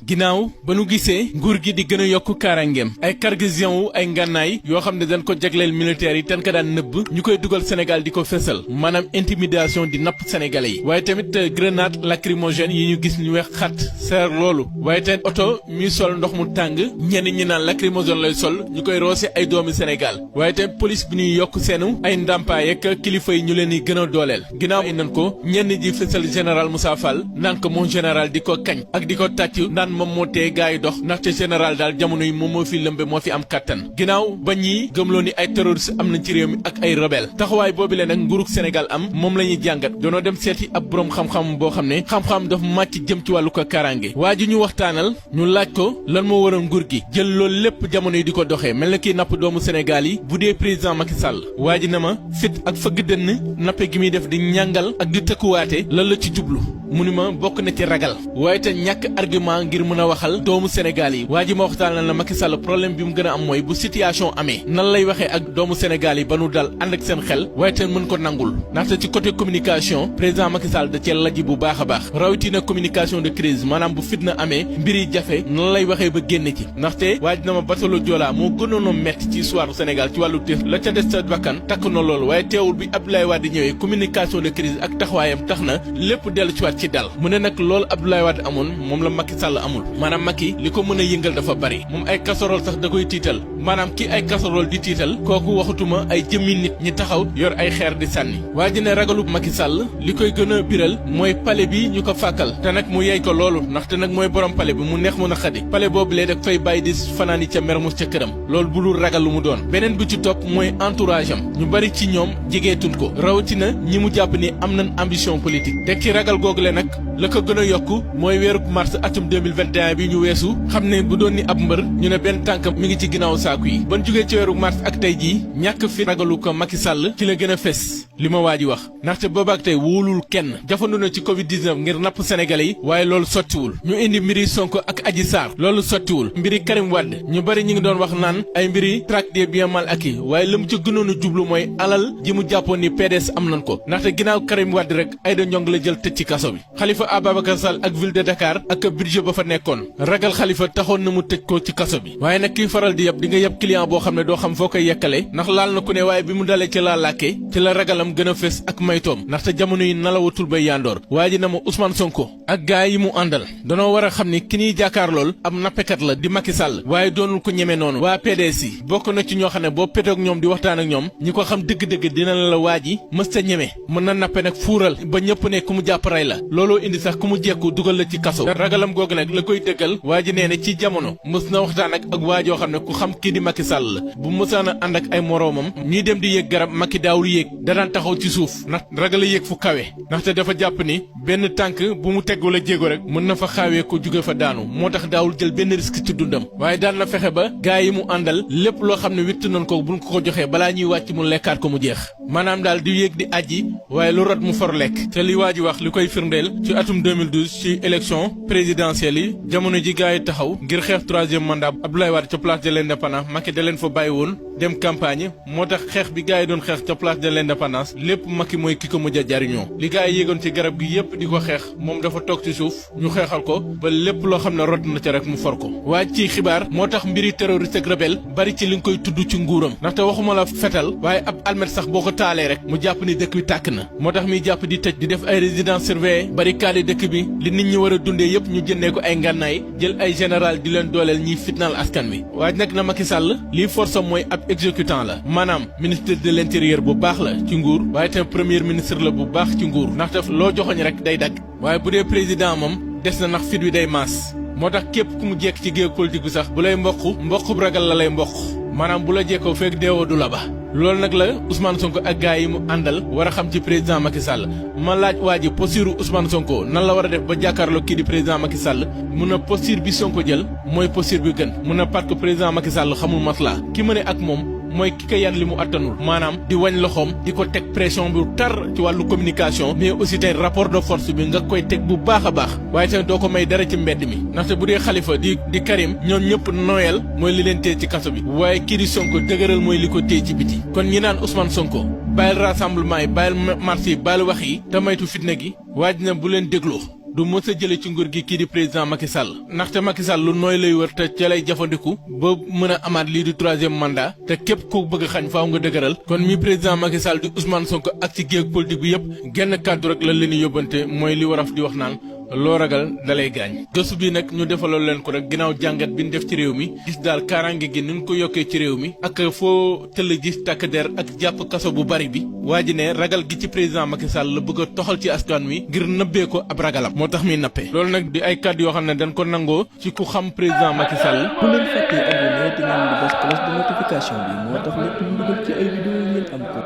ginnaaw ba nu gisee nguur gi di gën a yokk kaaraangeem ay cargaison wu ay ngànnaay yoo xam ne dañ ko jagleel militaires yi dañ ko daan nëbb ñu koy dugal Sénégal di ko fésal maanaam intimidation di napp sénégalais yi waaye tamit grenade lacrymogène yi ñu gis ñu weex xat seer loolu waaye tamit oto mi sol ndox mu tàng ñenn ñi naan lacrymogène lay sol ñu koy roose ay doomi Sénégal waaye tamit police bi ñuy yokk seenu ay ndàmpaay ak kilifa yi ñu leen di gën a dooleel ginnaaw yi nan ko ñenn ji fésal général Moussa Fall naan ko moom général di ko kañ ak di ko tàcc naan moom moo tee gaa yi dox ndaxte général daal jamono yi moom moo fi lëmbe moo fi am kattan ginnaaw ba ñii gëmloo ni ay terroriste am nañ ci réew mi ak ay rebelle taxawaay boobu leen nag nguurug Sénégal am moom la ñuy jàngat doonoo dem seeti ab boroom xam-xam boo xam ne xam-xam dafa màcc jëm ci wàllu ko kaaraange waa ji ñu waxtaanal ñu laaj ko lan moo waral nguur gi jël loolu lépp jamono yi di ko doxee mel na kii napp doomu Sénégal yi bu dee président Macky Sall waa ji na ma fit ak fëgg dënn nappe gi muy def di ñàngal ak di tëkkuwaate lan la ci jublu mu ni ma bokk na ci ragal waaye te ñàkk argument ngir mën a waxal doomu Sénégal yi waa ji ma waxtaanal na Macky Sall problème bi mu gën a am mooy bu situation amee nan lay waxee ak doomu Sénégal yi ba nu dal ànd ak seen xel waaye te mën ko nangul ndaxte ci côté communication président Macky Sall da cee lajji bu baax a baax rawatina communication de crise maanaam bu fitna amee mbiri jafe nan lay waxee ba génn ci ndaxte waaj na ma batalo Joola moo gënoon a metti ci histoire Sénégal ci wàllu téef la ca des sa bakkan takk na loolu waaye teewul bi Abdoulaye Wade ñëwee communication de crise ak taxawaayam tax na lépp dellu ci waat ci dal mu ne nag loolu Abdoulaye Wade amoon moom la Macky Sall amul maanaam Macky li ko mën a yëngal dafa bari moom ay casserole sax da koy tiital maanaam ki ay casserole di tiital kooku waxutuma ay jëmmi nit ñi taxaw yor ay xeer di sànni waa ji ne ragalu Macky Sall li koy gën a biral mooy palais bi ñu ko fàkkal te nag mu yey ko loolu ndaxte nag mooy borom palais bi mu neex mu na xadi palais boobu lee daf fay bàyyi di fanaani ca Mermoz ca këram loolu bu dul ragal lu mu doon beneen bi ci topp mooy entourage am ñu bari ci ñoom jegeetun ko rawatina ñi mu jàpp ni am nañ ambition politique teg ci ragal googu le nag la ko gën a yokk mooy weeru mars atum 2021 bi ñu weesu xam ne bu doon ni ab mbër ñu ne benn tànk mi ngi ci ginnaaw saaku yi ban jógee ci weeru mars ak tey jii ñàkk fi ragalu ko Macky Sall ci la gën a fes li ma waa ji wax ndaxte boobaak tey wóolul kenn jafandu na ci Covid 19 ngir napp sénégalais yi waaye loolu sottiwul ñu indi mbiri Sonko ak Adji Sarr loolu sottiwul mbiri Karim Wade ñu bari ñu ngi doon wax naan ay mbiri traque des biens mal acquis waaye la mu ci gënoon a jublu mooy alal ji mu jàppoon ni PDS am nañ ko ndaxte ginnaaw Karim Wade rek Aïda Ndiongue la jël tëj ci kaso bi Khalifa Ababacar Sall ak ville de Dakar ak budget ba fa nekkoon ragal Khalifa taxoon na mu tëj ko ci kaso bi waaye nag kiy faral di yab di nga yab client boo xam ne doo xam foo koy yekkale ndax laal na ku ne waaye bi mu dalee ci laa làkkee ci la ragalam gën a fes ak maytoom ndaxte jamono yi nalawatul bay yandoor waa ji na ma Ousmane Sonko ak gaay yi mu àndal danoo war a xam ni ki ñuy jàkkaar lool am nappekat la di Macky Sall waaye doonul ko ñeme noonu waa PDS yi bokk na ci ñoo xam ne boo petoog ñoom di waxtaan ak ñoom ñi ko xam dëgg-dëgg dina la waa ji mës ta ñeme mën na nappe nag fuural ba ñëpp ne ku mu jàpp rey la looloo indi sax ku mu jekku dugal la ci kaso ragalam googu nag la koy dëggal waa ji nee ne ci jamono mës na waxtaan ak waa joo xam ne ku xam kii di Macky Sall la bu mësaan a ànd ak ay moroomam ñii dem di yéeg garab Macky daawul yéeg da daan taxaw ci suuf ndax ragal a yéeg fu kawe ndaxte dafa jàpp ni benn tànk bu mu teg wala jéego rek mën na fa xaawee ko jóge fa daanu moo tax daawul jël benn risque ci dundam waaye daan na fexe ba gaa yi mu àndal lépp loo xam ne witt nañ ko buñ ko ko joxee balaa ñuy wàcc mu lekkaat ko mu jeex maanaam daal di yéeg di aji waaye lu rot mu for lekk te li waa ji wax li koy firndeel ci atum 2012 ci élection présidentielle yi jamono ji gaa yi taxaw ngir xeex troisième mandat Abdoulaye Wade ca place de l'indépendance Macky da leen fa bàyyi woon dem campagne moo tax xeex bi gaa yi doon xeex ca place de l'indépendance lépp Macky mooy ki ko mujj a jariñoo li gaa yi yéegoon ci garab gi yépp di ko xeex moom dafa toog ci suuf ñu xeexal ko ba lépp loo xam ne rot na ca rek mu for ko waaye ci xibaar moo tax mbiri terroriste ak rebelle bari ci li nga koy tudd ci nguuram ndaxte waxuma la fetal waaye ab almet sax boo ko taalee rek mu jàpp ni dëkk bi tàkk na moo tax muy jàpp di tëj di def ay résidence surveillée barricade dëkk bi li nit ñi war a dundee yépp ñu jëndee ko ay ngànnaay jël ay général di leen dooleel ñiy fitnaal askan wi waaye nag na Macky Sall lii force mooy ab exécutant la maanaam ministre de l'intérieur bu baax la ci nguur waaye tam premier ministre la bu baax ci nguur ndaxte loo joxoñ rek day dagg waaye bu dee président moom des na ndax fit wi day maas moo tax képp ku mu jekk ci géew politique bi sax bu lay mboqub ragal la lay mboq maanaam bu la jekkoo fekk deewoo du la ba loolu nag la Ousmane Sonko ak gaay yi mu àndal war a xam ci président Macky Sall ma laaj waa ji posture Ousmane Sonko nan la war a def ba jàkkaarloo kii di président Macky Sall mun na posture bi Sonko jël mooy posture bi gën mun na parce que président Macky Sall xamul maslaa ki ma ne ak moom mooy ki ko yan li mu attanul maanaam di wañ loxoom di ko teg pression bu tar ci wàllu communication mais aussi tey rapport de force bi nga koy teg bu baax a baax waaye tamit doo ko may dara ci mbedd mi ndaxte bu dee Khalifa di Karim ñoom ñëpp noyel mooy li leen téye ci kaso bi waaye kii di Sonko dëgëral mooy li ko téye ci biti kon ñi naan Ousmane Sonko bàyyil rassemblement yi bàyyil marche yi bàyyil wax yi te maytu fitna gi waaj na bu leen dégloo du mës a jële ci nguur gi kii di président Macky Sall ndaxte Macky Sall lu nooy lay wër te ca lay jafandiku ba mën a amaat lii di 3e mandat te képp ku bëgg a xañ faaw nga dëgëral kon mi président Macky Sall di Ousmane Sonko ak ci géeg politique bi yëpp genn kàddu rek lan leen di yóbbante mooy li waraf di wax naan loo ragal dalay gaañ. gëstu bi nag ñu defaloon leen ko rek ginnaaw jàngat bi ñu def ci réew mi gis daal kaaraange gi ni ñu ko yokkee ci réew mi ak foo tëll gis takk der ak jàpp kaso bu bari bi waa ji ne ragal gi ci président Macky Sall la bëgg a toxal ci askan wi ngir nëbbee ko ab ragalam moo tax muy nappe loolu nag di ay kàddu yoo xam ne dañ ko nangoo ci ku xam président Macky Sall. bu leen fàttee abonné te ngeen di bës cloche de notification bi moo tax lépp lu dugal ci ay vidéo ngeen am ko.